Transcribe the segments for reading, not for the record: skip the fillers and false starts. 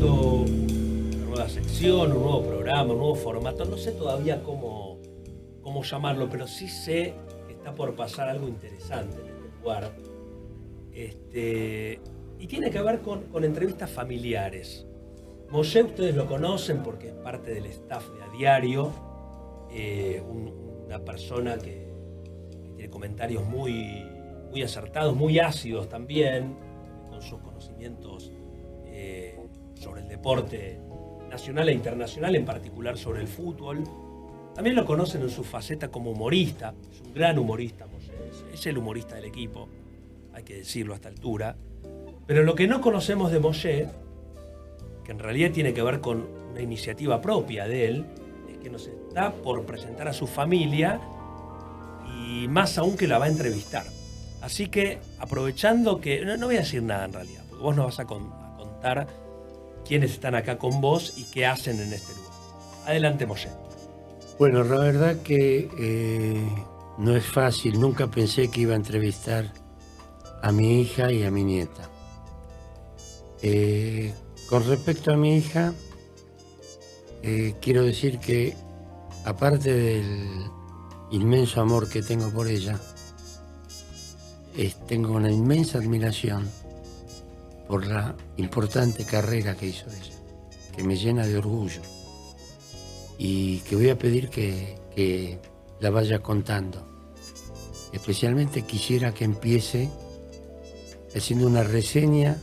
armando una nueva sección, un nuevo programa, un nuevo formato. No sé todavía cómo llamarlo, pero sí sé que está por pasar algo interesante en este lugar. Y tiene que ver con entrevistas familiares. Moshe, ustedes lo conocen porque es parte del staff de A Diario, una persona que tiene comentarios muy, muy acertados, muy ácidos también, con sus conocimientos sobre el deporte nacional e internacional, en particular sobre el fútbol. También lo conocen en su faceta como humorista, es un gran humorista, Moshe, es el humorista del equipo, hay que decirlo a esta altura. Pero lo que no conocemos de Moshe, que en realidad tiene que ver con una iniciativa propia de él, es que nos está por presentar a su familia y más aún que la va a entrevistar. Así que, aprovechando que... No voy a decir nada en realidad, porque vos nos vas a contar quiénes están acá con vos y qué hacen en este lugar. Adelante, Moshe. Bueno, la verdad que no es fácil. Nunca pensé que iba a entrevistar a mi hija y a mi nieta. Con respecto a mi hija, quiero decir que, aparte del inmenso amor que tengo por ella, tengo una inmensa admiración por la importante carrera que hizo ella, que me llena de orgullo y que voy a pedir que la vaya contando. Especialmente quisiera que empiece haciendo una reseña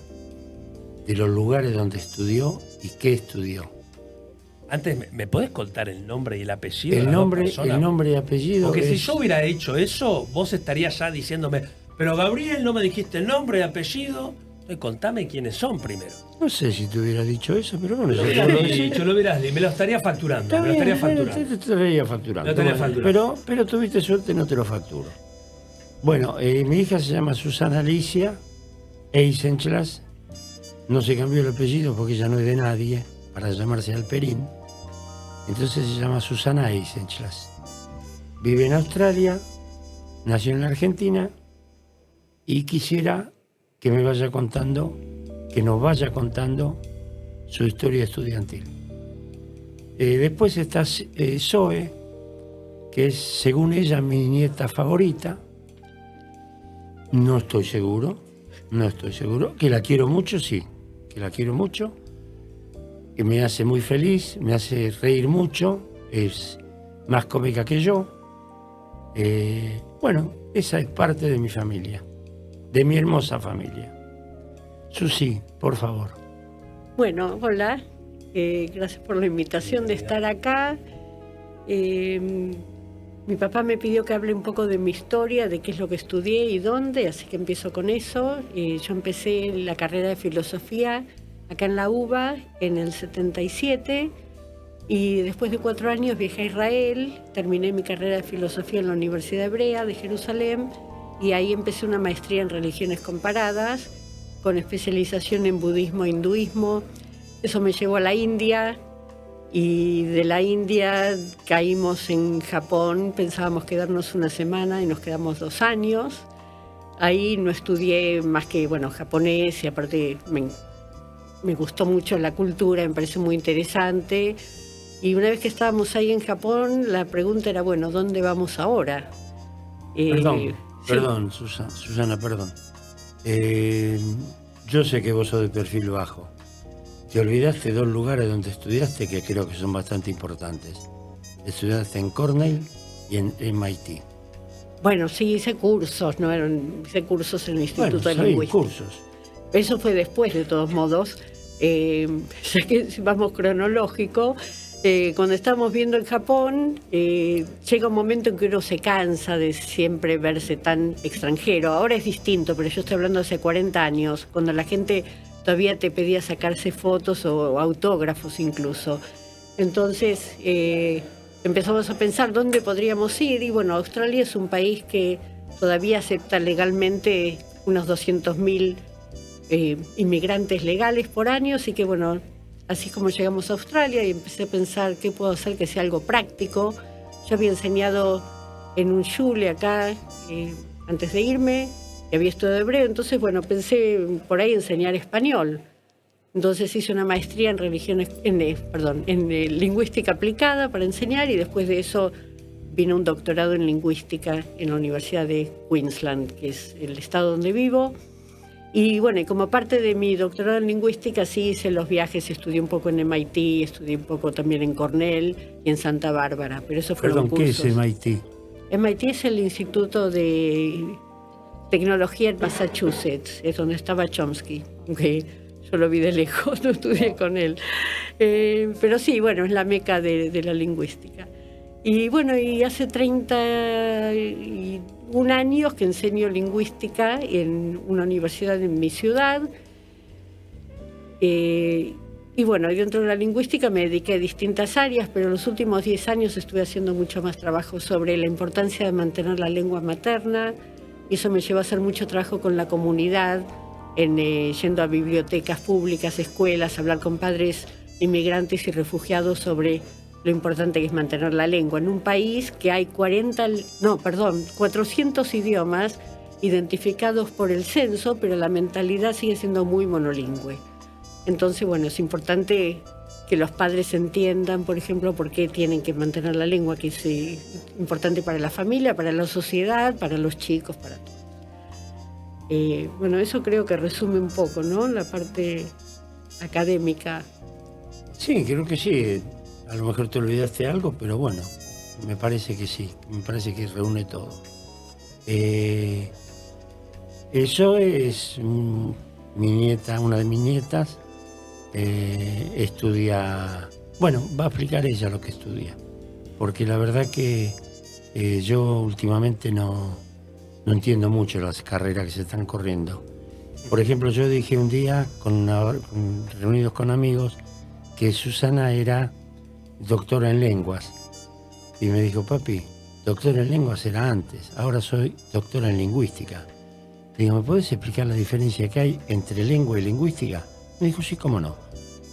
de los lugares donde estudió y qué estudió. Antes, ¿me podés contar el nombre y el apellido? El nombre y apellido. Porque si yo hubiera hecho eso, vos estarías ya diciéndome, pero Gabriel, no me dijiste el nombre y apellido. Contame quiénes son primero. No sé si te hubiera dicho eso, pero bueno. Lo hubieras dicho, lo hubieras dicho. Me lo estaría facturando. Te estaría facturando. Pero tuviste suerte, no te lo facturo. Bueno, mi hija se llama Susana Alicia Eisenschlas. No se cambió el apellido porque ella no es de nadie para llamarse Alperín. Entonces se llama Susana Eisenschlas. Vive en Australia, nació en la Argentina y quisiera que nos vaya contando su historia estudiantil. Después está Zoe, que es, según ella, mi nieta favorita. No estoy seguro, que la quiero mucho, sí, que la quiero mucho, que me hace muy feliz, me hace reír mucho, es más cómica que yo. Bueno, esa es parte de mi familia, de mi hermosa familia. Susi, por favor. Bueno, hola, gracias por la invitación de estar acá. Mi papá me pidió que hable un poco de mi historia, de qué es lo que estudié y dónde, así que empiezo con eso. Yo empecé la carrera de filosofía acá en la UBA en el 77 y después de 4 años viajé a Israel, terminé mi carrera de filosofía en la Universidad Hebrea de Jerusalén y ahí empecé una maestría en religiones comparadas con especialización en budismo e hinduismo. Eso me llevó a la India. Y de la India caímos en Japón, pensábamos quedarnos una semana y nos quedamos 2 años. Ahí no estudié más que, japonés y aparte me gustó mucho la cultura, me pareció muy interesante. Y una vez que estábamos ahí en Japón, la pregunta era, ¿dónde vamos ahora? Perdón, Susana, perdón. Yo sé que vos sos de perfil bajo. Te olvidaste 2 lugares donde estudiaste que creo que son bastante importantes. Estudiaste en Cornell y en MIT. Bueno, sí, hice cursos en el Instituto de Lingüística. Cursos. Eso fue después, de todos modos. Ya que si vamos cronológico, cuando estábamos viendo en Japón, llega un momento en que uno se cansa de siempre verse tan extranjero. Ahora es distinto, pero yo estoy hablando hace 40 años, cuando la gente todavía te pedía sacarse fotos o autógrafos incluso. Entonces empezamos a pensar dónde podríamos ir y Australia es un país que todavía acepta legalmente unos 200.000 inmigrantes legales por año, así que así como llegamos a Australia y empecé a pensar qué puedo hacer que sea algo práctico. Yo había enseñado en un shule acá antes de irme, y había estudiado hebreo, entonces pensé por ahí enseñar español. Entonces hice una maestría en en lingüística aplicada para enseñar, y después de eso vino un doctorado en lingüística en la Universidad de Queensland, que es el estado donde vivo. Y bueno, y como parte de mi doctorado en lingüística sí hice los viajes, estudié un poco en MIT, estudié un poco también en Cornell y en Santa Bárbara, pero eso fueron cursos. ¿Qué es MIT? MIT es el Instituto de Tecnología en Massachusetts, es donde estaba Chomsky, aunque yo lo vi de lejos, no estudié con él. Pero sí, bueno, es la meca de la lingüística. Y bueno, y hace 31 años que enseño lingüística en una universidad en mi ciudad. Y bueno, dentro de la lingüística me dediqué a distintas áreas, pero en los últimos 10 años estuve haciendo mucho más trabajo sobre la importancia de mantener la lengua materna, y eso me llevó a hacer mucho trabajo con la comunidad, yendo a bibliotecas públicas, escuelas, hablar con padres inmigrantes y refugiados sobre lo importante que es mantener la lengua. En un país que hay 400 idiomas identificados por el censo, pero la mentalidad sigue siendo muy monolingüe. Entonces, bueno, es importante que los padres entiendan, por ejemplo, por qué tienen que mantener la lengua, que es importante para la familia, para la sociedad, para los chicos, para todos. Bueno, eso creo que resume un poco, ¿no?, la parte académica. Sí, creo que sí. A lo mejor te olvidaste algo, pero bueno, me parece que sí, me parece que reúne todo. Eso es mi nieta, una de mis nietas, estudia, bueno, va a explicar ella lo que estudia, porque la verdad que yo últimamente no entiendo mucho las carreras que se están corriendo. Por ejemplo, yo dije un día, reunidos con amigos, que Susana era doctora en lenguas, y me dijo: papi, doctora en lenguas era antes, ahora soy doctora en lingüística. Le digo: ¿me puedes explicar la diferencia que hay entre lengua y lingüística? Me dijo: sí, cómo no.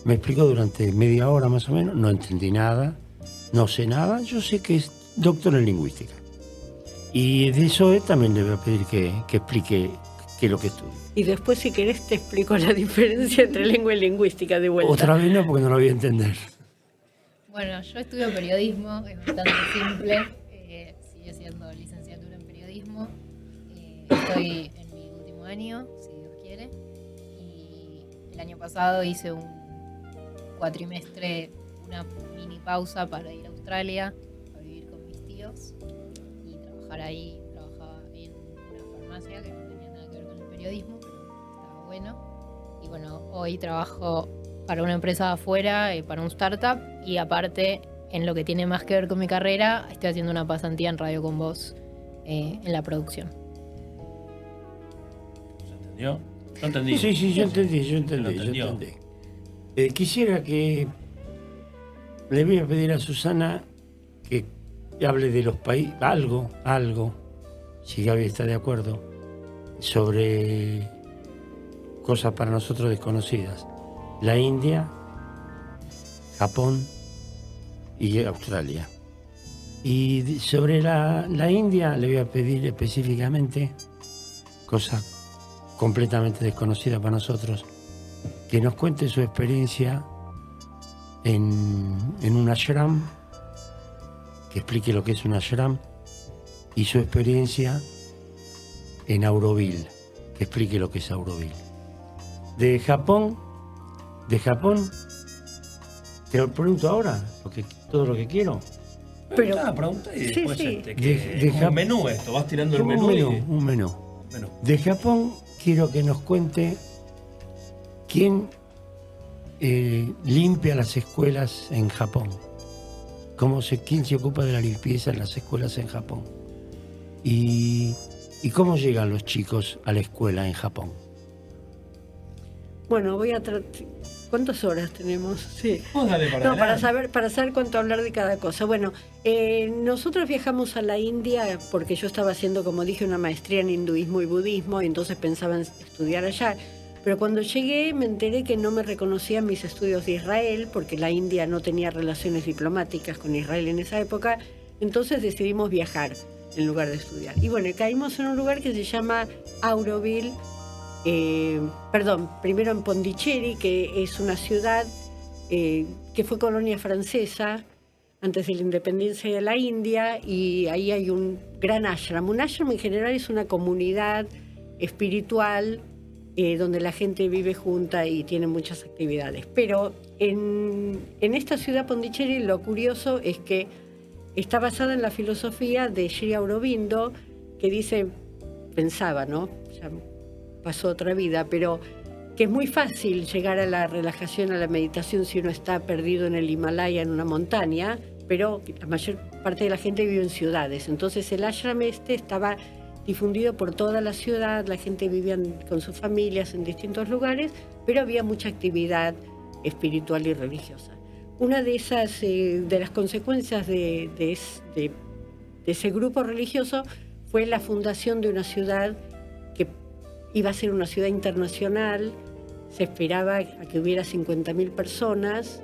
Me explicó durante media hora más o menos, no entendí nada, no sé nada, yo sé que es doctora en lingüística. Y de eso también le voy a pedir que explique qué es lo que estudia. Y después, si querés, te explico la diferencia entre lengua y lingüística de vuelta. Otra vez no, porque no lo voy a entender. Bueno, yo estudio periodismo, es bastante simple, sigue siendo licenciatura en periodismo, estoy en mi último año, si Dios quiere, y el año pasado hice un cuatrimestre, una mini pausa para ir a Australia a vivir con mis tíos y trabajar ahí. Trabajaba en una farmacia que no tenía nada que ver con el periodismo, pero estaba bueno. Y bueno, hoy trabajo para una empresa de afuera, para un startup, y aparte, en lo que tiene más que ver con mi carrera, estoy haciendo una pasantía en Radio Con Voz, en la producción. ¿Se entendió? Yo entendí. Sí, yo entendí. Quisiera que le voy a pedir a Susana que hable de los países, algo, si Gaby está de acuerdo, sobre cosas para nosotros desconocidas. La India, Japón y Australia. Y sobre la India le voy a pedir específicamente cosas completamente desconocidas para nosotros, que nos cuente su experiencia en un ashram, que explique lo que es un ashram, y su experiencia en Auroville, que explique lo que es Auroville. De Japón, te lo pregunto ahora, todo lo que quiero. Pero pregunta y después sí. Es un menú esto, vas tirando el menú. Un menú. De Japón quiero que nos cuente quién limpia las escuelas en Japón. ¿Quién se ocupa de la limpieza en las escuelas en Japón? ¿Y cómo llegan los chicos a la escuela en Japón? Bueno, voy a ¿cuántas horas tenemos? Sí. Vos dale para saber cuánto hablar de cada cosa. Bueno, nosotros viajamos a la India porque yo estaba haciendo, como dije, una maestría en hinduismo y budismo, y entonces pensaba en estudiar allá. Pero cuando llegué me enteré que no me reconocían mis estudios de Israel, porque la India no tenía relaciones diplomáticas con Israel en esa época. Entonces decidimos viajar en lugar de estudiar. Y bueno, caímos en un lugar que se llama Auroville, primero en Pondicherry, que es una ciudad que fue colonia francesa antes de la independencia de la India, y ahí hay un gran ashram. Un ashram en general es una comunidad espiritual donde la gente vive junta y tiene muchas actividades. Pero en esta ciudad Pondicherry lo curioso es que está basada en la filosofía de Sri Aurobindo, que pensaba, ¿no? Ya pasó otra vida, pero que es muy fácil llegar a la relajación, a la meditación si uno está perdido en el Himalaya, en una montaña, pero la mayor parte de la gente vive en ciudades. Entonces el ashram estaba difundido por toda la ciudad, la gente vivía con sus familias en distintos lugares, pero había mucha actividad espiritual y religiosa. Una de esas, de las consecuencias de ese grupo religioso fue la fundación de una ciudad que iba a ser una ciudad internacional. Se esperaba a que hubiera 50.000 personas,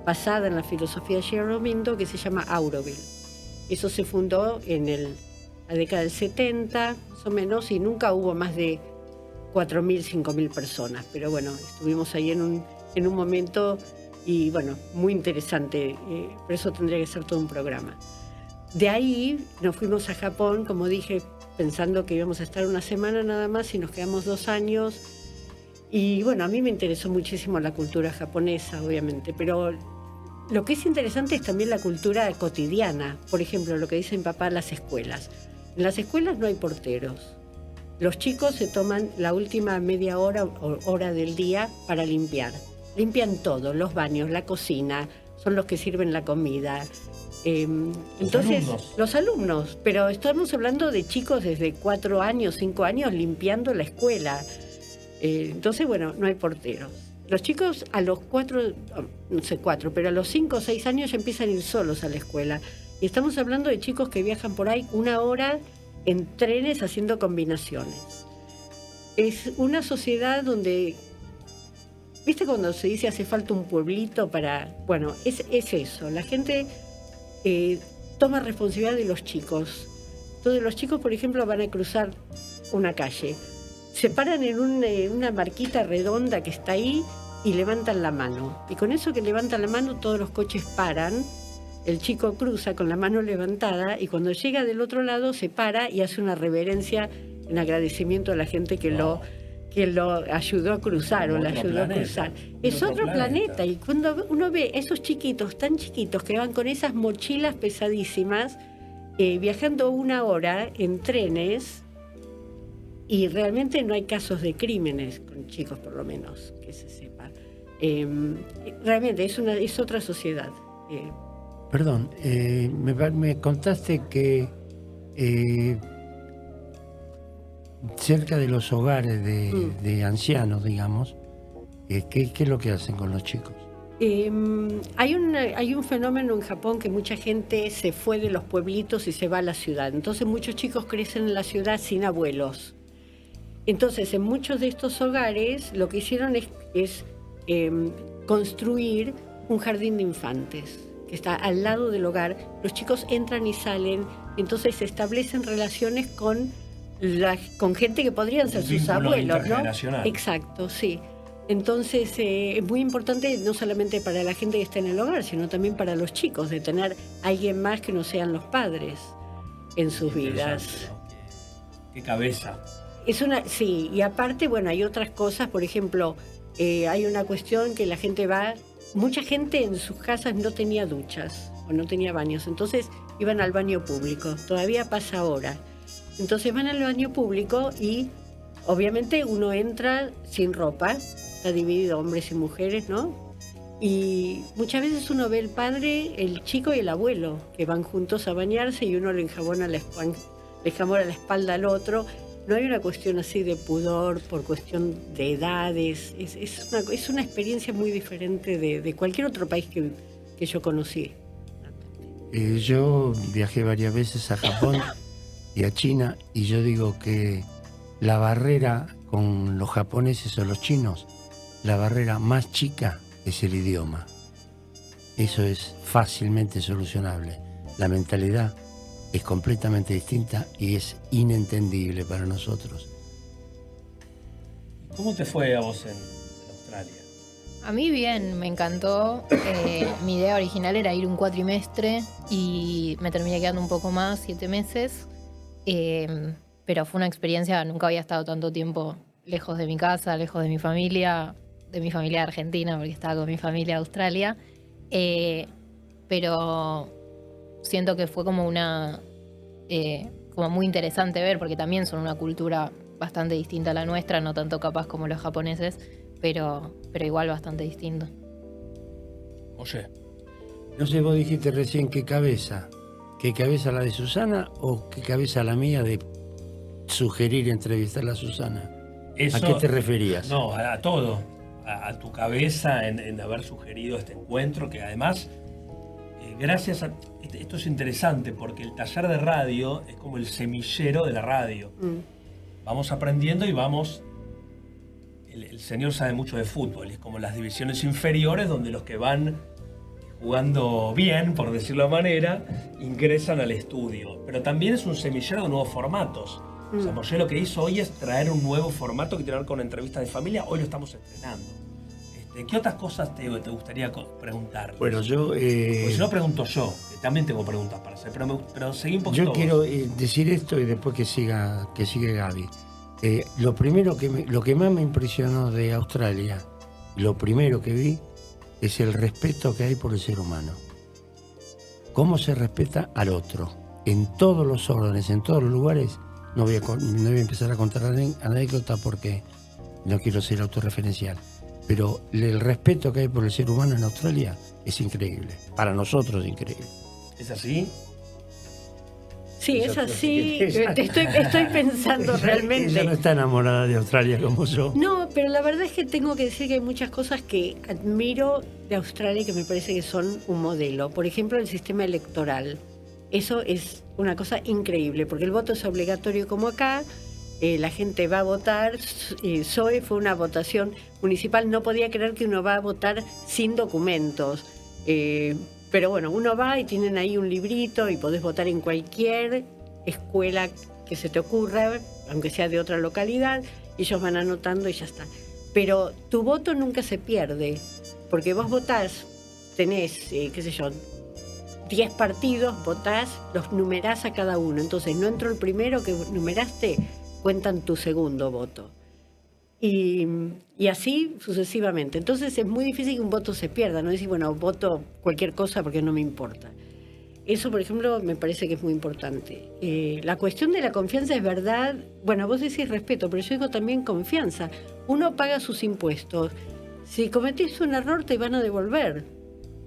basada en la filosofía de Sri Aurobindo, que se llama Auroville. Eso se fundó en la década del 70, más o menos, y nunca hubo más de 4.000, 5.000 personas. Pero bueno, estuvimos ahí en un momento, y bueno, muy interesante. Por eso tendría que ser todo un programa. De ahí nos fuimos a Japón, como dije, pensando que íbamos a estar una semana nada más, y nos quedamos 2 años. Y bueno, a mí me interesó muchísimo la cultura japonesa, obviamente, pero lo que es interesante es también la cultura cotidiana. Por ejemplo, lo que dice mi papá, las escuelas. En las escuelas no hay porteros. Los chicos se toman la última media hora o hora del día para limpiar. Limpian todo, los baños, la cocina, son los que sirven la comida. Entonces, los alumnos, pero estamos hablando de chicos desde 4 años, 5 años limpiando la escuela. Entonces, bueno, no hay porteros. Los chicos a los 4, no sé 4, pero a los 5 o 6 años ya empiezan a ir solos a la escuela. Y estamos hablando de chicos que viajan por ahí 1 hora en trenes haciendo combinaciones. Es una sociedad donde, ¿viste cuando se dice hace falta un pueblito para...? Bueno, es eso. La gente toma responsabilidad de los chicos. Entonces los chicos, por ejemplo, van a cruzar una calle. Se paran en una marquita redonda que está ahí y levantan la mano. Y con eso que levantan la mano, todos los coches paran. El chico cruza con la mano levantada y cuando llega del otro lado se para y hace una reverencia en agradecimiento a la gente que lo ayudó a cruzar o la ayudó a cruzar. Es otro planeta. Y cuando uno ve esos chiquitos, tan chiquitos, que van con esas mochilas pesadísimas, viajando 1 hora en trenes, y realmente no hay casos de crímenes con chicos, por lo menos, que se sepa. Realmente es otra sociedad. Perdón, me contaste que cerca de los hogares de ancianos, digamos, ¿qué es lo que hacen con los chicos? Hay un fenómeno en Japón que mucha gente se fue de los pueblitos y se va a la ciudad. Entonces muchos chicos crecen en la ciudad sin abuelos. Entonces, en muchos de estos hogares lo que hicieron es construir un jardín de infantes que está al lado del hogar. Los chicos entran y salen, entonces se establecen relaciones con gente que podrían ser sus abuelos, ¿no? Exacto, sí. Entonces, es muy importante no solamente para la gente que está en el hogar, sino también para los chicos, de tener a alguien más que no sean los padres en sus vidas. ¿No? Qué cabeza. Sí, y aparte, bueno, hay otras cosas, por ejemplo, hay una cuestión que la gente mucha gente en sus casas no tenía duchas o no tenía baños, entonces iban al baño público, todavía pasa ahora. Entonces van al baño público y obviamente uno entra sin ropa, está dividido hombres y mujeres, ¿no? Y muchas veces uno ve el padre, el chico y el abuelo que van juntos a bañarse y uno le enjabona la espalda al otro. No hay una cuestión así de pudor por cuestión de edades. Es una experiencia muy diferente de cualquier otro país que yo conocí. Yo viajé varias veces a Japón y a China, y yo digo que la barrera con los japoneses o los chinos, la barrera más chica es el idioma. Eso es fácilmente solucionable. La mentalidad es completamente distinta y es inentendible para nosotros. ¿Cómo te fue a vos en Australia? A mí bien, me encantó. Mi idea original era ir un cuatrimestre y me terminé quedando un poco más, 7 meses. Pero fue una experiencia, nunca había estado tanto tiempo lejos de mi casa, lejos de mi familia argentina, porque estaba con mi familia de Australia. Pero siento que fue como como muy interesante ver, porque también son una cultura bastante distinta a la nuestra, no tanto capaz como los japoneses, pero igual bastante distinto. Oye, No sé, vos dijiste recién qué cabeza la de Susana o qué cabeza la mía de sugerir entrevistar a Susana. eso, ¿A qué te referías? No, a todo. A tu cabeza en haber sugerido este encuentro, que además, gracias a... Esto es interesante porque el taller de radio es como el semillero de la radio. Vamos aprendiendo y vamos... El señor sabe mucho de fútbol, es como las divisiones inferiores donde los que van jugando bien, por decirlo de manera, ingresan al estudio. Pero también es un semillero de nuevos formatos. O sea, Moshe lo que hizo hoy es traer un nuevo formato que tiene que ver con entrevistas de familia. Hoy lo estamos estrenando. ¿Qué otras cosas te gustaría preguntar? Bueno, yo... Pues si no pregunto yo, que también tengo preguntas para hacer, pero seguí un poquito. Yo quiero decir esto y después que sigue Gaby. Lo que más me impresionó de Australia, lo primero que vi, es el respeto que hay por el ser humano. Cómo se respeta al otro. En todos los órdenes, en todos los lugares. No voy a empezar a contar anécdotas porque no quiero ser autorreferencial. Pero el respeto que hay por el ser humano en Australia es increíble. Para nosotros es increíble. ¿Es así? Sí, es así. Estoy pensando realmente. Ella no está enamorada de Australia como yo. No, pero la verdad es que tengo que decir que hay muchas cosas que admiro de Australia y que me parece que son un modelo. Por ejemplo, el sistema electoral. Eso es una cosa increíble, porque el voto es obligatorio como acá. La gente va a votar. Zoe fue una votación municipal. No podía creer que uno va a votar sin documentos. Pero bueno, uno va y tienen ahí un librito y podés votar en cualquier escuela que se te ocurra, aunque sea de otra localidad. Ellos van anotando y ya está. Pero tu voto nunca se pierde, porque vos votás, tenés, qué sé yo, 10 partidos, votás, los numerás a cada uno. Entonces no entró el primero que numeraste, cuentan tu segundo voto. Y así sucesivamente. Entonces es muy difícil que un voto se pierda, no decir, bueno, voto cualquier cosa porque no me importa. Eso, por ejemplo, me parece que es muy importante. La cuestión de la confianza es verdad. Bueno, vos decís respeto, pero yo digo también confianza. Uno paga sus impuestos. Si cometiste un error, te van a devolver.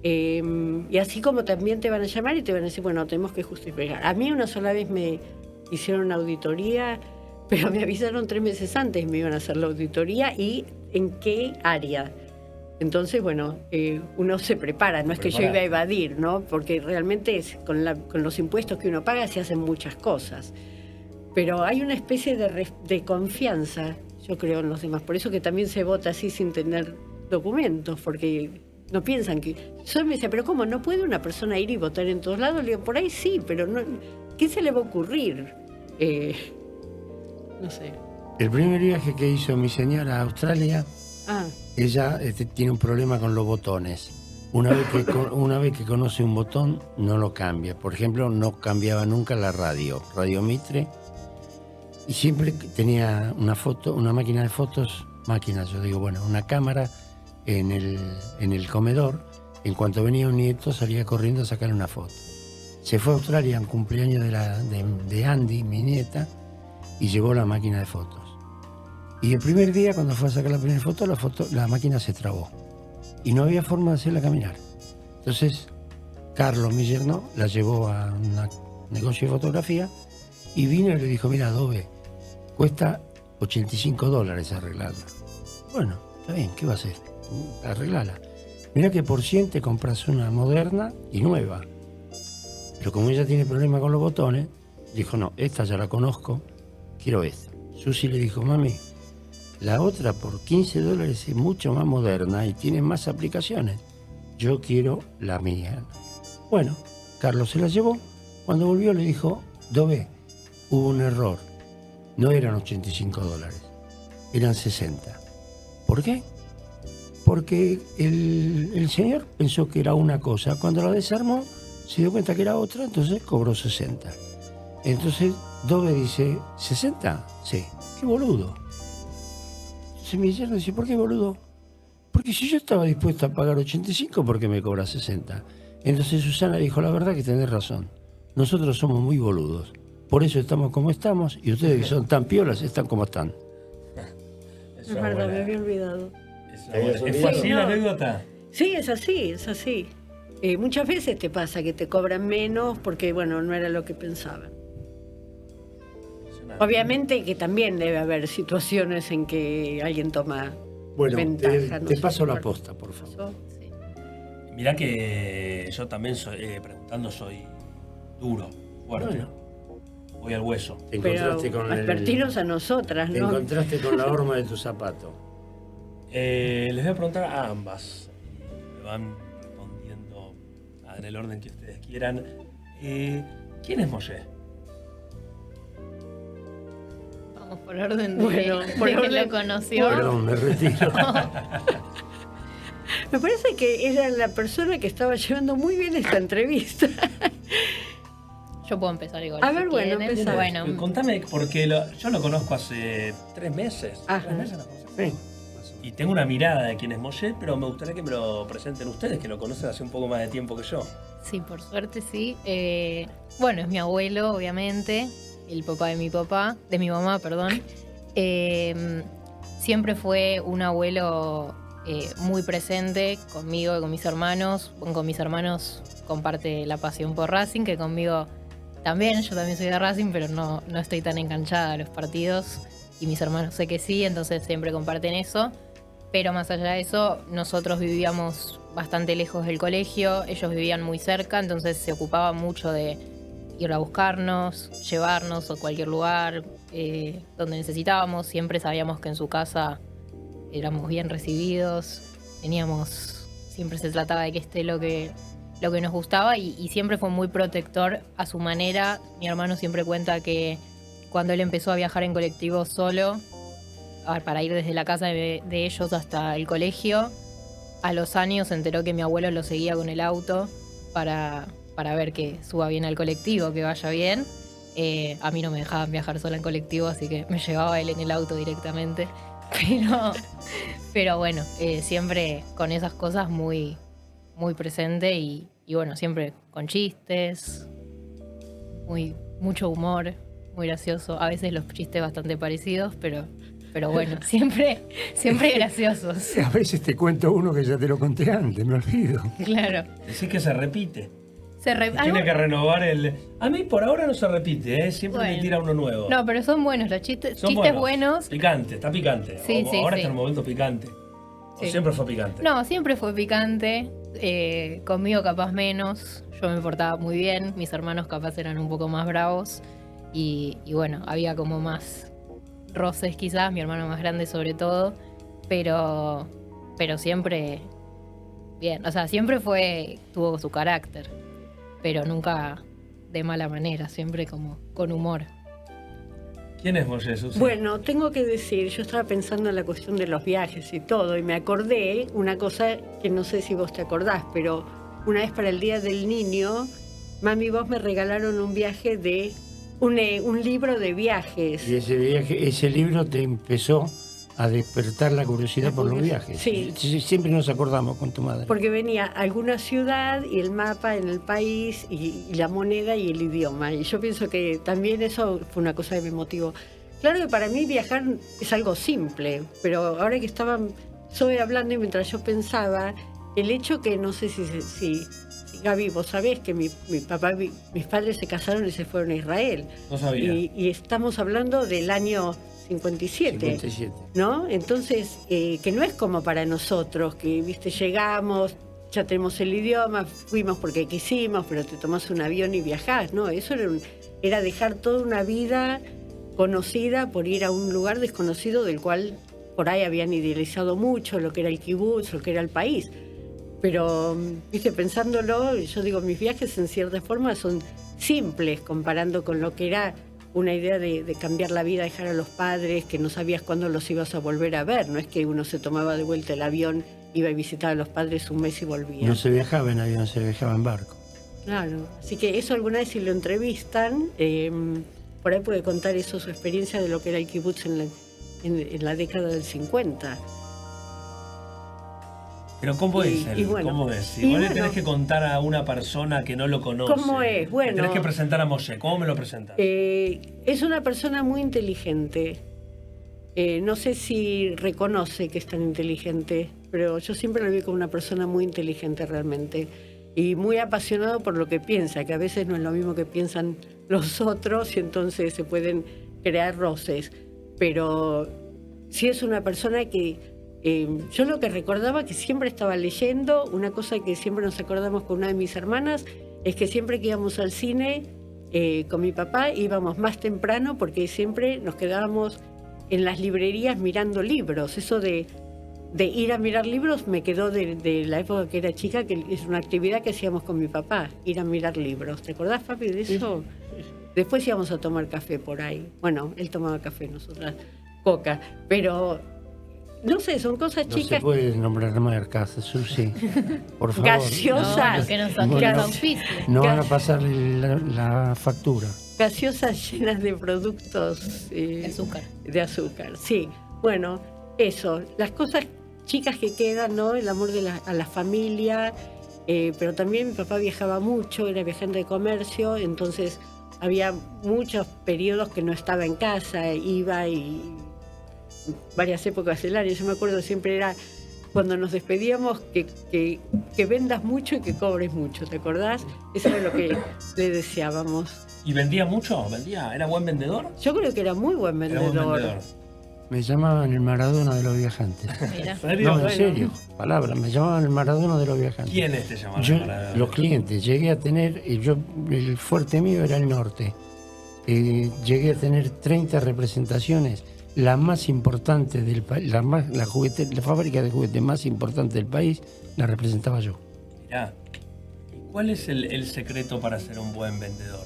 Y así como también te van a llamar y te van a decir, bueno, tenemos que justificar. A mí una sola vez me hicieron una auditoría, pero me avisaron 3 meses antes me iban a hacer la auditoría y en qué área. Entonces, bueno, uno se prepara, no es que yo iba a evadir, ¿no? Porque realmente con los impuestos que uno paga se hacen muchas cosas. Pero hay una especie de confianza, yo creo, en los demás. Por eso que también se vota así sin tener documentos, porque no piensan que... Yo me decía, pero ¿cómo? ¿No puede una persona ir y votar en todos lados? Le digo, por ahí sí, pero no, ¿qué se le va a ocurrir? No sé. El primer viaje que hizo mi señora a Australia, ella tiene un problema con los botones. Una vez que conoce un botón, no lo cambia. Por ejemplo, no cambiaba nunca la radio Mitre, y siempre tenía una máquina de fotos, una cámara en el comedor. En cuanto venía un nieto, salía corriendo a sacar una foto. Se fue a Australia en cumpleaños de Andy, mi nieta, y llevó la máquina de fotos. Y el primer día, cuando fue a sacar la primera foto, la máquina se trabó. Y no había forma de hacerla caminar. Entonces, Carlos, mi yerno, la llevó a un negocio de fotografía y vino y le dijo, mira, Adobe, cuesta $85 arreglarla. Bueno, está bien, ¿qué va a hacer? Arreglala. Mira que por 100 te compras una moderna y nueva. Pero como ella tiene problema con los botones, dijo, no, esta ya la conozco, quiero esta. Susi le dijo, mami, la otra por $15 es mucho más moderna y tiene más aplicaciones. Yo quiero la mía. Bueno, Carlos se la llevó. Cuando volvió le dijo, Dove, hubo un error. No eran $85. eran 60. ¿Por qué? Porque el señor pensó que era una cosa. Cuando la desarmó, se dio cuenta que era otra, entonces cobró 60. Entonces Dove dice, ¿60? Sí. ¡Qué boludo! Entonces mi yerno dice, ¿por qué boludo? Porque si yo estaba dispuesto a pagar 85, ¿por qué me cobra 60? Entonces Susana dijo, la verdad que tenés razón. Nosotros somos muy boludos. Por eso estamos como estamos y ustedes que son tan piolas están como están. Es verdad, me había olvidado. ¿Es así la anécdota? Sí, es así, es así. Muchas veces te pasa que te cobran menos porque, bueno, no era lo que pensaban. Obviamente que también debe haber situaciones en que alguien toma ventaja. Te paso la posta, por favor. Sí. Mirá que yo también preguntando soy duro, fuerte. Bueno. Voy al hueso. Te Pero encontraste con advertirnos a nosotras, te ¿no? encontraste con la horma de tu zapato. Les voy a preguntar a ambas. Me van respondiendo en el orden que ustedes quieran. ¿Quién es Moshe? Vamos por orden de, Bueno, por de que orden. lo conoció. Perdón, me retiro. Me parece que era la persona que estaba llevando muy bien esta entrevista. Yo puedo empezar igual. A si ver, bueno, quieren. empezá. Bueno, Contame, porque yo lo conozco hace 3 meses. Ajá. 3 meses lo conozco. Sí. Y tengo una mirada de quién es Moshe, pero me gustaría que me lo presenten ustedes, que lo conocen hace un poco más de tiempo que yo. sí, por suerte sí. Bueno, es mi abuelo, obviamente. El papá de mi mamá, perdón. Siempre fue un abuelo muy presente conmigo y con mis hermanos. Con mis hermanos comparte la pasión por Racing, que conmigo también. Yo también soy de Racing, pero no estoy tan enganchada a los partidos. Y mis hermanos sé que sí, entonces siempre comparten eso. Pero más allá de eso, nosotros vivíamos bastante lejos del colegio. Ellos vivían muy cerca, entonces se ocupaban mucho de ir a buscarnos, llevarnos a cualquier lugar donde necesitábamos. Siempre sabíamos que en su casa éramos bien recibidos, siempre se trataba de que esté lo que nos gustaba y siempre fue muy protector a su manera. Mi hermano siempre cuenta que cuando él empezó a viajar en colectivo solo, para ir desde la casa de ellos hasta el colegio, a los años se enteró que mi abuelo lo seguía con el auto para ver que suba bien al colectivo, que vaya bien. A mí no me dejaban viajar sola en colectivo, así que me llevaba él en el auto directamente. Pero bueno, siempre con esas cosas muy, muy presente y bueno, siempre con chistes, mucho humor, muy gracioso. A veces los chistes bastante parecidos, pero bueno, siempre graciosos. A veces te cuento uno que ya te lo conté antes, me olvido. Claro. Decís que se repite. Algo- Tiene que renovar el... A mí por ahora no se repite, siempre Bueno. me tira uno nuevo. No, pero son buenos los chistes. Son Chistes buenos. Picante, está picante. Sí, sí, ahora sí. está en el momento picante. Sí. O siempre fue picante. No, siempre fue picante. Conmigo capaz menos. Yo me portaba muy bien. Mis hermanos capaz eran un poco más bravos. Y bueno, había como más roces quizás. Mi hermano más grande sobre todo. Pero siempre bien. O sea, siempre tuvo su carácter. Pero nunca de mala manera. Siempre como con humor. ¿Quién es Moshe, Susi? Bueno, tengo que decir, yo estaba pensando en la cuestión de los viajes y todo, y me acordé una cosa que no sé si vos te acordás, pero una vez para el Día del Niño, mami y vos me regalaron un viaje de un libro de viajes. Y ese libro te empezó a despertar la curiosidad por los viajes. Sí. Siempre nos acordamos con tu madre. Porque venía alguna ciudad y el mapa en el país y la moneda y el idioma. Y yo pienso que también eso fue una cosa que me motivó. Claro que para mí viajar es algo simple, pero ahora que estaba Zoe hablando y mientras yo pensaba, el hecho que no sé si Gaby, vos sabés que mis padres se casaron y se fueron a Israel. No sabía. Y estamos hablando del año 57. ¿No? Entonces, que no es como para nosotros, que viste, llegamos, ya tenemos el idioma, fuimos porque quisimos, pero te tomás un avión y viajás, ¿no? Eso era dejar toda una vida conocida por ir a un lugar desconocido del cual por ahí habían idealizado mucho, lo que era el kibutz, lo que era el país. Pero, viste, pensándolo, yo digo, mis viajes en cierta forma son simples comparando con lo que era una idea de cambiar la vida, dejar a los padres, que no sabías cuándo los ibas a volver a ver. No es que uno se tomaba de vuelta el avión, iba a visitar a los padres un mes y volvía. No se viajaba en avión, se viajaba en barco. Claro, así que eso alguna vez si lo entrevistan, por ahí puede contar eso, su experiencia de lo que era el kibutz en la década del 50. Pero ¿cómo Y- es él? y bueno, ¿Cómo es? Si y vos le bueno. tenés que contar a una persona que no lo conoce. ¿Cómo es? le Bueno. tenés que presentar a Moshe. ¿Cómo me lo presentás? Es una persona muy inteligente. No sé si reconoce que es tan inteligente, pero yo siempre lo vi como una persona muy inteligente realmente. Y muy apasionado por lo que piensa, que a veces no es lo mismo que piensan los otros y entonces se pueden crear roces. Pero sí es una persona que yo lo que recordaba que siempre estaba leyendo. Una cosa que siempre nos acordamos con una de mis hermanas es que siempre que íbamos al cine con mi papá íbamos más temprano porque siempre nos quedábamos en las librerías mirando libros. Eso de ir a mirar libros me quedó de la época que era chica, que es una actividad que hacíamos con mi papá, ir a mirar libros. ¿Te acordás, papi, de eso? Después íbamos a tomar café por ahí. Bueno, él tomaba café, nosotras coca. Pero, no sé, son cosas No chicas. se puede nombrar marcas, Susi. Por favor. Gaseosas. No, que nos Bueno, auspicie. No van a pasarle la factura. Gaseosas llenas de productos De azúcar. de azúcar, sí. Bueno, eso, las cosas chicas que quedan, ¿no? El amor a la familia, pero también mi papá viajaba mucho, era viajante de comercio, entonces había muchos periodos que no estaba en casa, iba y varias épocas del año. Yo me acuerdo siempre era cuando nos despedíamos que vendas mucho y que cobres mucho, ¿te acordás? Eso era lo que le deseábamos. ¿Y vendía mucho? ¿Vendía? ¿Era buen vendedor? Yo creo que era muy buen Era vendedor. buen vendedor. Me llamaban el Maradona de los viajantes. Mira. ¿En serio? No, en Bueno. serio, palabra, me llamaban el Maradona de los viajantes. ¿Quiénes te llamaban? Yo, para- los clientes, llegué a tener, el fuerte mío era el norte. Llegué a tener 30 representaciones, la más importante del país, la fábrica de juguetes más importante del país, la representaba yo. Mirá. ¿Y cuál es el secreto para ser un buen vendedor?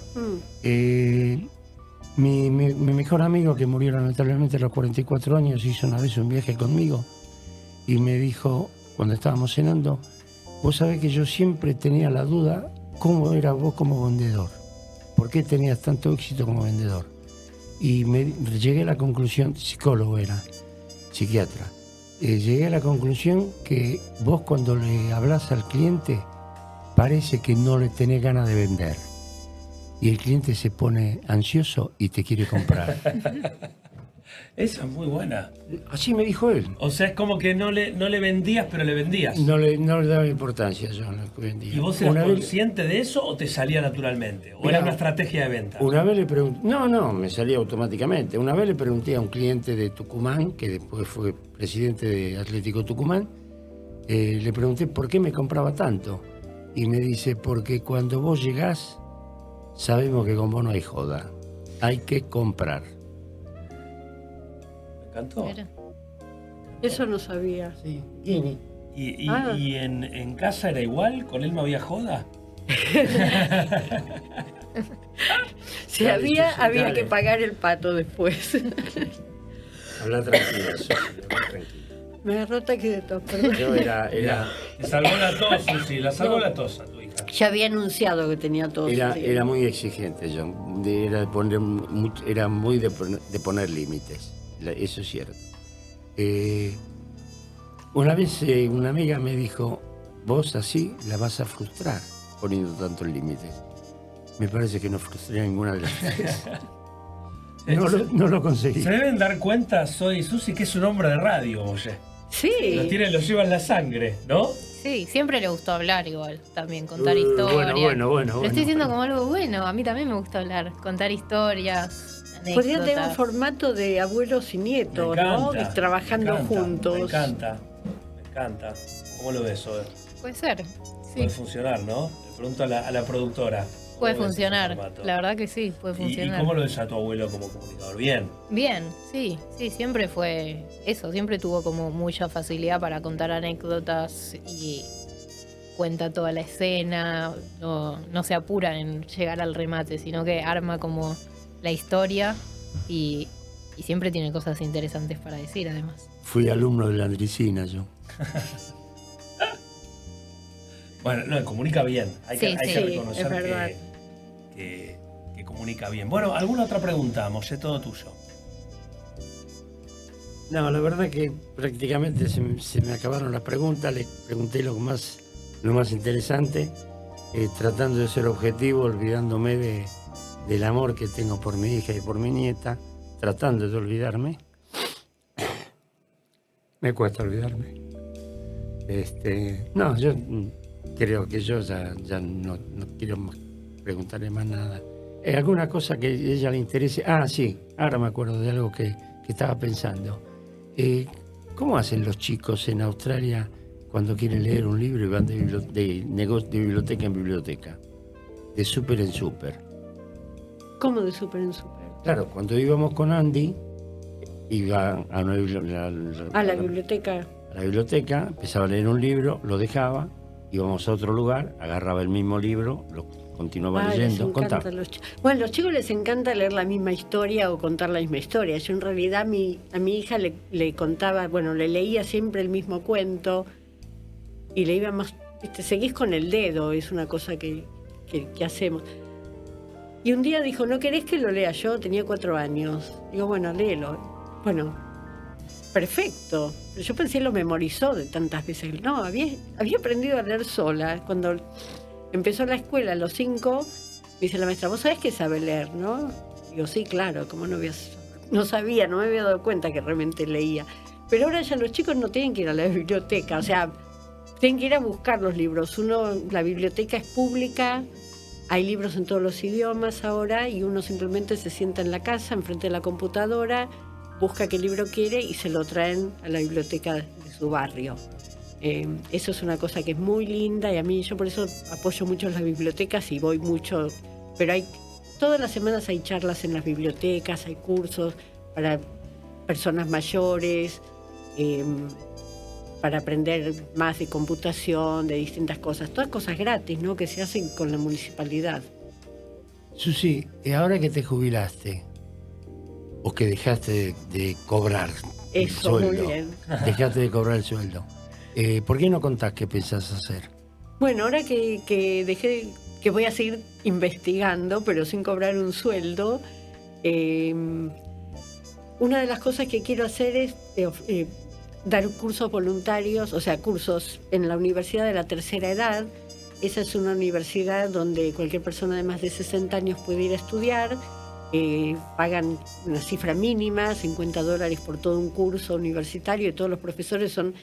Mi mejor amigo, que murió lamentablemente a los 44 años, hizo una vez un viaje conmigo y me dijo, cuando estábamos cenando, vos sabés que yo siempre tenía la duda cómo eras vos como vendedor, por qué tenías tanto éxito como vendedor. Y llegué a la conclusión, psicólogo era, psiquiatra, llegué a la conclusión que vos cuando le hablas al cliente parece que no le tenés ganas de vender. Y el cliente se pone ansioso y te quiere comprar. Esa es muy buena. Así me dijo él. O sea, es como que no le vendías, pero le vendías. No le daba importancia yo a lo que vendía. ¿Y vos eras Una vez, consciente de eso o te salía naturalmente? ¿O Mirá, era una estrategia de venta? una vez le pregunté, no, me salía automáticamente. Una vez le pregunté a un cliente de Tucumán, que después fue presidente de Atlético Tucumán, le pregunté por qué me compraba tanto. Y me dice, porque cuando vos llegás, sabemos que con vos no hay joda. Hay que comprar. Me encantó. Mira. Eso no sabía. Sí. ¿Y Ah. en casa era igual? ¿Con él no había joda? Si Dale, había, Susi, había dale. que pagar el pato después. Habla tranquila, Susi, habla tranquila. Me agarró ataque de tos, perdón. Yo era, Te salvó la tos, Susi. La salvó la tos a tu hija. Ya había anunciado que tenía tos. sí. era muy exigente, yo. Era muy de poner límites. Eso es cierto. Una vez una amiga me dijo, vos así la vas a frustrar poniendo tantos límites. Me parece que no frustré a ninguna de las tres. No lo conseguí. Se deben dar cuenta, soy Susi, que es un hombre de radio, oye. Sí. Lo lleva en la sangre, ¿no? Sí, siempre le gustó hablar igual, también, contar historias. Bueno. Lo estoy diciendo como algo bueno, a mí también me gusta hablar, contar historias, Podría tener un anécdotas. formato de abuelos y nietos, Me ¿no? encanta, Y trabajando me encanta, juntos. Me encanta. ¿Cómo lo ves, Zoe? Puede ser, sí, Puede funcionar, ¿no? Le pregunto a la productora. puede ¿Cómo ves ese funcionar. formato? La verdad que sí, puede ¿Y funcionar. cómo lo ves a tu abuelo como comunicador? Bien. Bien, sí, siempre fue eso, siempre tuvo como mucha facilidad para contar anécdotas y cuenta toda la escena, no se apura en llegar al remate, sino que arma como la historia y siempre tiene cosas interesantes para decir, además. Fui alumno de la Andricina yo. Bueno, no, comunica bien. Hay que Sí, reconocer es verdad. que comunica bien. Bueno, ¿alguna otra pregunta, Moshe? Todo tuyo. No, la verdad que prácticamente se me acabaron las preguntas. Le pregunté lo más interesante, tratando de ser objetivo, olvidándome del amor que tengo por mi hija y por mi nieta, tratando de olvidarme. Me cuesta olvidarme. No, yo creo que yo ya no quiero preguntarle más nada. ¿Alguna cosa que a ella le interese? Ah, sí, ahora me acuerdo de algo que estaba pensando. ¿Cómo hacen los chicos en Australia cuando quieren leer un libro y van de biblioteca en biblioteca? De súper en súper. ¿Cómo de súper en súper? Claro, cuando íbamos con Andy, iba a la biblioteca. A la biblioteca, empezaba a leer un libro, lo dejaba, íbamos a otro lugar, agarraba el mismo libro, lo continuaba leyendo. Contaba. Bueno, a los chicos les encanta leer la misma historia o contar la misma historia. Yo en realidad a mi hija le contaba, bueno, le leía siempre el mismo cuento y le iba más, seguís con el dedo, es una cosa que hacemos. Y un día dijo, ¿no querés que lo lea yo? Tenía 4 años. Digo, bueno, léelo. Bueno, perfecto. Pero yo pensé lo memorizó de tantas veces. No, había aprendido a leer sola. Cuando empezó la escuela a los 5, me dice la maestra, ¿vos sabés que sabe leer, no? Digo, sí, claro, ¿cómo no voy a saber? No sabía, no me había dado cuenta que realmente leía. Pero ahora ya los chicos no tienen que ir a la biblioteca, o sea, tienen que ir a buscar los libros. La biblioteca es pública, hay libros en todos los idiomas ahora y uno simplemente se sienta en la casa, enfrente de la computadora, busca qué libro quiere y se lo traen a la biblioteca de su barrio. Eso es una cosa que es muy linda y a mí yo por eso apoyo mucho las bibliotecas y voy mucho, pero todas las semanas hay charlas en las bibliotecas, hay cursos para personas mayores, para aprender más de computación, de distintas cosas, todas cosas gratis, ¿no? Que se hacen con la municipalidad. Susi, ahora que te jubilaste o que dejaste de cobrar el sueldo, muy bien. dejaste de cobrar el sueldo, ¿por qué no contás qué pensás hacer? Bueno, ahora que dejé, que voy a seguir investigando, pero sin cobrar un sueldo, una de las cosas que quiero hacer es dar cursos voluntarios, o sea, cursos en la Universidad de la Tercera Edad. Esa es una universidad donde cualquier persona de más de 60 años puede ir a estudiar. Pagan una cifra mínima, $50 por todo un curso universitario, y todos los profesores son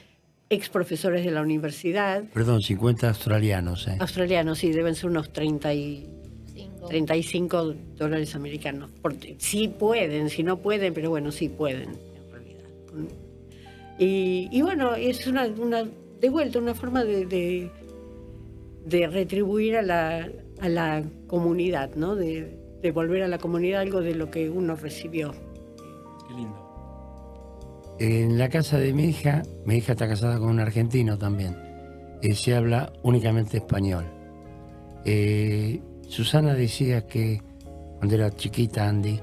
ex profesores de la universidad. Perdón, 50 australianos. Australianos, sí, deben ser unos $35 americanos. Sí pueden, si no pueden, pero bueno, sí pueden, en realidad. Y bueno, es de vuelta una forma de retribuir a la comunidad, ¿no? De devolver a la comunidad algo de lo que uno recibió. Qué lindo. En la casa de mi hija está casada con un argentino también. Se habla únicamente español. Susana decía que cuando era chiquita, Andy,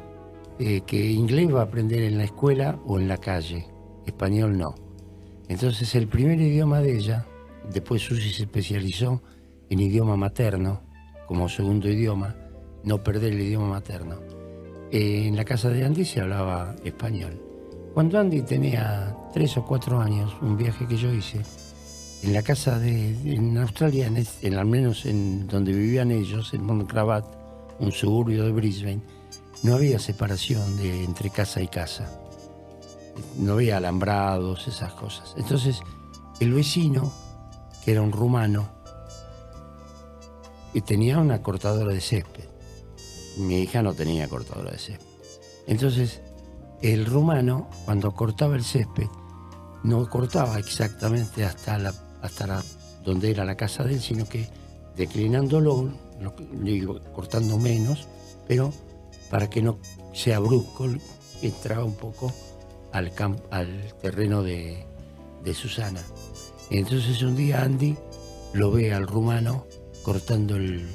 que inglés va a aprender en la escuela o en la calle, español no. Entonces el primer idioma de ella, después Susi se especializó en idioma materno, como segundo idioma, no perder el idioma materno. En la casa de Andy se hablaba español. Cuando Andy tenía 3 o 4 años, un viaje que yo hice, en la casa en Australia, al menos en donde vivían ellos, en Mont Gravatt, un suburbio de Brisbane, no había separación entre casa y casa. No había alambrados, esas cosas. Entonces, el vecino, que era un rumano, y tenía una cortadora de césped. Mi hija no tenía cortadora de césped. Entonces, el rumano, cuando cortaba el césped, no cortaba exactamente hasta donde era la casa de él, sino que declinándolo, cortando menos, pero para que no sea brusco, entraba un poco al terreno de Susana. Entonces un día Andy lo ve al rumano cortando el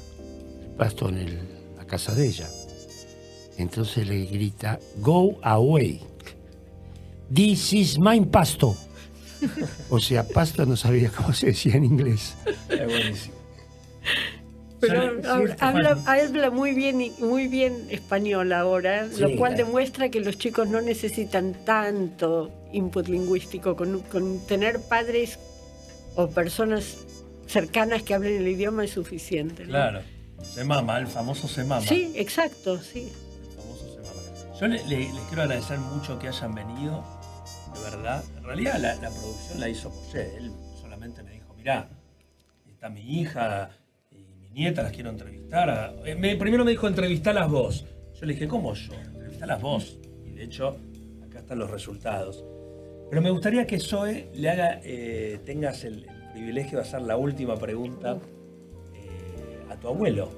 pasto en la casa de ella. Entonces le grita, go away. This is my pasto. O sea, pasto no sabía cómo se decía en inglés. Es buenísimo. Pero Sí, habla muy bien español ahora, Sí, lo cual claro. demuestra que los chicos no necesitan tanto input lingüístico, con tener padres o personas cercanas que hablen el idioma es suficiente, ¿no? Claro. Se mama, el famoso se mama. Sí, exacto, sí. El famoso se mama. Yo les quiero agradecer mucho que hayan venido, de verdad. En realidad la producción la hizo José. Él solamente me dijo, mirá, está mi hija y mi nieta, las quiero entrevistar. Primero me dijo, entrevistalas vos. Yo le dije, ¿cómo yo? Entrevistalas vos. Y de hecho, acá están los resultados. Pero me gustaría que Zoe le haga, tengas el privilegio de hacer la última pregunta a tu abuelo.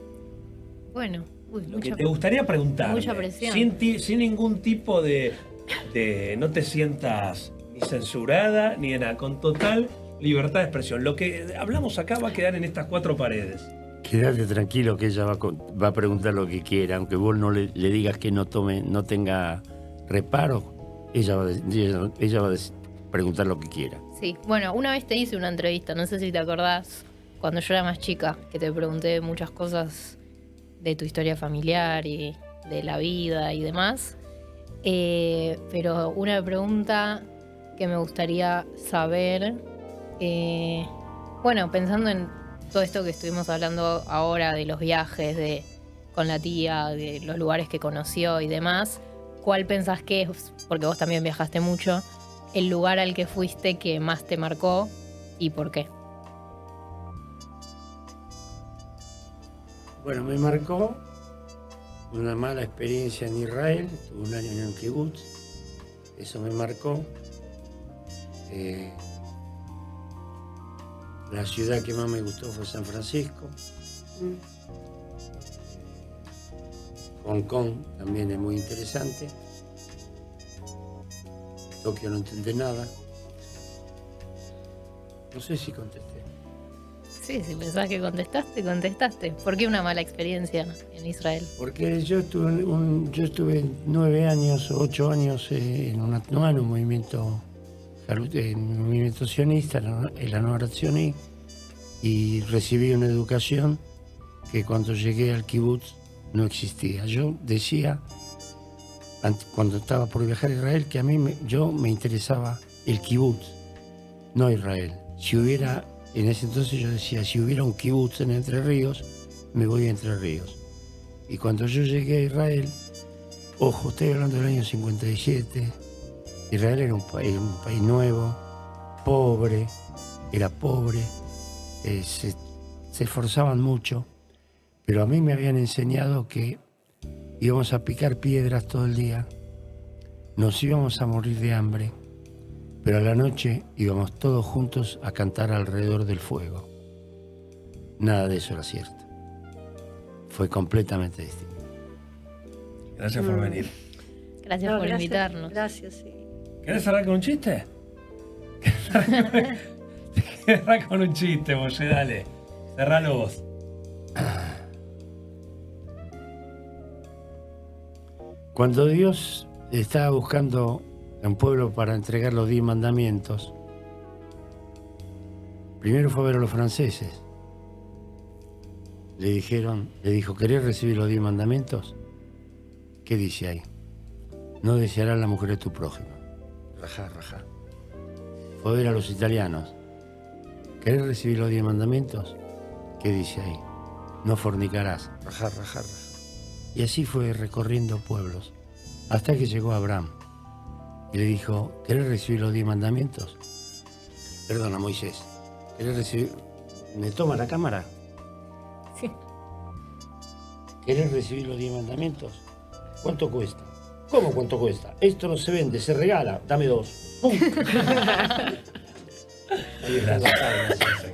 Bueno, Lo que te gustaría preguntar. mucha presión. Sin ningún tipo de. No te sientas ni censurada ni nada. Con total libertad de expresión. Lo que hablamos acá va a quedar en estas 4 paredes. Quédate tranquilo que ella va a preguntar lo que quiera, aunque vos no le digas que no tenga reparo, ella va a preguntar lo que quiera. Sí, bueno, una vez te hice una entrevista, no sé si te acordás, cuando yo era más chica, que te pregunté muchas cosas de tu historia familiar y de la vida y demás. Pero una pregunta que me gustaría saber, bueno, pensando en todo esto que estuvimos hablando ahora de los viajes con la tía, de los lugares que conoció y demás, ¿cuál pensás que es, porque vos también viajaste mucho, el lugar al que fuiste que más te marcó y por qué? Bueno, me marcó una mala experiencia en Israel, tuve un año en un kibutz, eso me marcó. La ciudad que más me gustó fue San Francisco. Hong Kong también es muy interesante. Tokio no entendí nada. No sé si contesté. Sí, si pensás que contestaste. ¿Por qué una mala experiencia en Israel? Porque yo estuve 9 años o 8 años en un movimiento sionista, en la Nueva Sioní, y recibí una educación que cuando llegué al kibutz no existía. Yo decía, cuando estaba por viajar a Israel, que a mí me interesaba el kibutz, no Israel. En ese entonces yo decía, si hubiera un kibutz en Entre Ríos, me voy a Entre Ríos. Y cuando yo llegué a Israel, ojo, estoy hablando del año 57, Israel era un país nuevo, pobre, se esforzaban mucho, pero a mí me habían enseñado que íbamos a picar piedras todo el día, nos íbamos a morir de hambre, pero a la noche íbamos todos juntos a cantar alrededor del fuego. Nada de eso era cierto. Fue completamente distinto. Gracias por venir. Gracias por invitarnos. Gracias, sí. ¿Querés cerrar con un chiste? Cerrar con un chiste, Moshe, dale. Cerralo vos. Cuando Dios estaba buscando un pueblo para entregar los 10 mandamientos, primero fue a ver a los franceses. Le dijo, ¿querés recibir los 10 mandamientos? ¿Qué dice ahí? No desearás la mujer de tu prójimo. Rajá. Fue a ver a los italianos. ¿Querés recibir los 10 mandamientos? ¿Qué dice ahí? No fornicarás. Rajá. Y así fue recorriendo pueblos, hasta que llegó Abraham. Y le dijo, ¿querés recibir los 10 mandamientos? Perdona, Moisés. ¿Querés recibir? ¿Me toma la cámara? Sí. ¿Querés recibir los 10 mandamientos? ¿Cuánto cuesta? ¿Cómo cuánto cuesta? Esto no se vende, se regala. Dame 2. ¡Pum! Ahí está la tabla. Gracias.